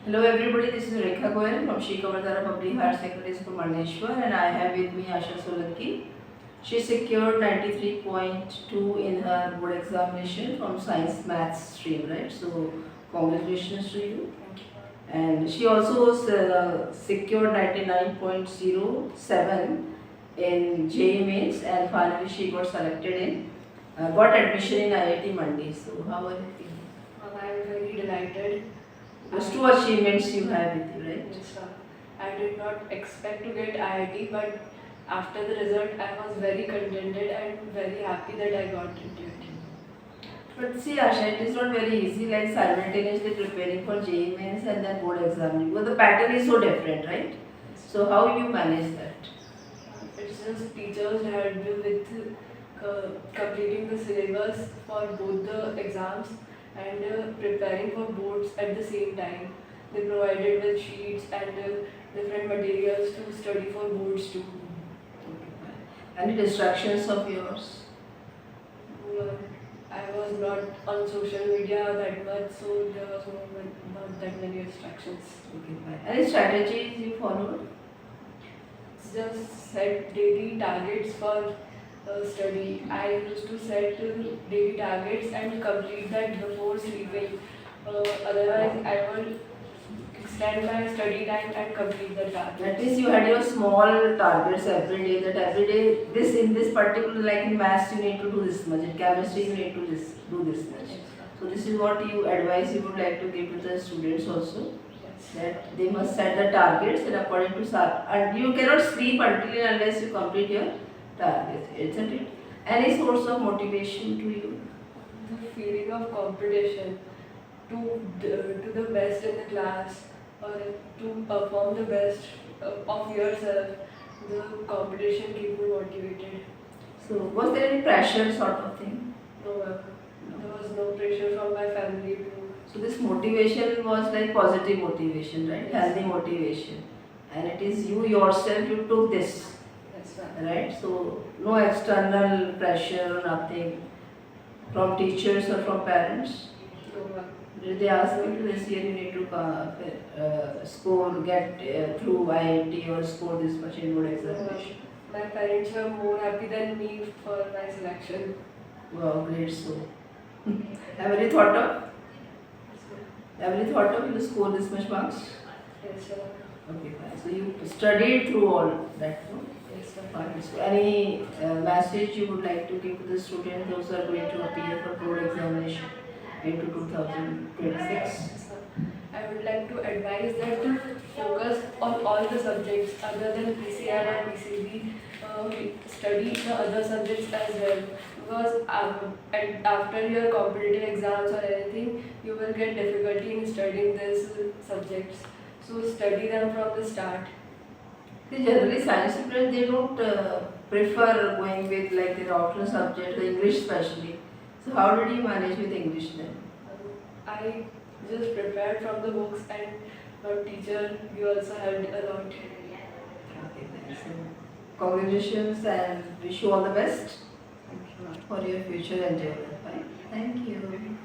Hello everybody, this is Rekha Goyal from Shri Kavardhara Public Higher Secondary School, Mandeshwar, and I have with me Asha Solanki. She secured 93.2 in her board examination from Science Maths stream, right? So congratulations to you. And she also secured 99.07 in JEE Mains, and finally she got selected in, got admission in IIT Mandi. So how are you feeling? I am very delighted. Those two achievements you have with you, right? Yes, sir. I did not expect to get IIT, but after the result, I was very contented and very happy that I got into it. But see, Asha, it is not very easy, like simultaneously preparing for JEE Mains and then board exam. Because the pattern is so different, right? So how you manage that? It's just teachers helped me with completing the syllabus for both the exams and preparing for boards at the same time. They provided with sheets and different materials to study for boards too. Any distractions of yours? I was not on social media that much, so there was not that many distractions. Okay, fine. Any strategies you followed? Just set daily targets for study. I used to set daily targets and complete that before sleeping. Otherwise, I would extend my study time and complete the target. That is, you had your small targets every day. That every day, this in this particular, like in maths, you need to do this much. In chemistry, you need to do this much. So this is what you advise you would like to give to the students also. That they must set the targets and according to and you cannot sleep until and unless you complete your targets, isn't it? Any source of motivation to you? The feeling of competition to the best in the class or to perform the best of yourself. The competition keep me motivated. So was there any pressure sort of thing? No, there was no pressure from my family to. So this motivation was like positive motivation, right? Yes. Healthy motivation. And it is you yourself, you took this, Yes, right? So no external pressure or nothing from teachers or from parents. No, Did they ask you to this year you need to score, get through IIT or score this much in board examination? my parents were more happy than me for my selection. Wow, great. So, have you thought of? Have you thought of you score this much marks? Yes, sir. Okay, fine. So you studied through all that, no? Yes, sir. Fine. So any message you would like to give to the students those are going to appear for board examination into 2026? I would like to advise that to focus on all the subjects other than PCR or PCB. Study the other subjects as well, because after your competitive exams or anything, you will get difficulty in studying these subjects. So study them from the start. See, generally science students they don't prefer going with like their optional subject, the English especially. So how did you manage with English then? I just prepared from the books and our teacher we also helped a lot. Okay, thanks. So, congratulations and wish you all the best for your future endeavor. Bye. Thank you.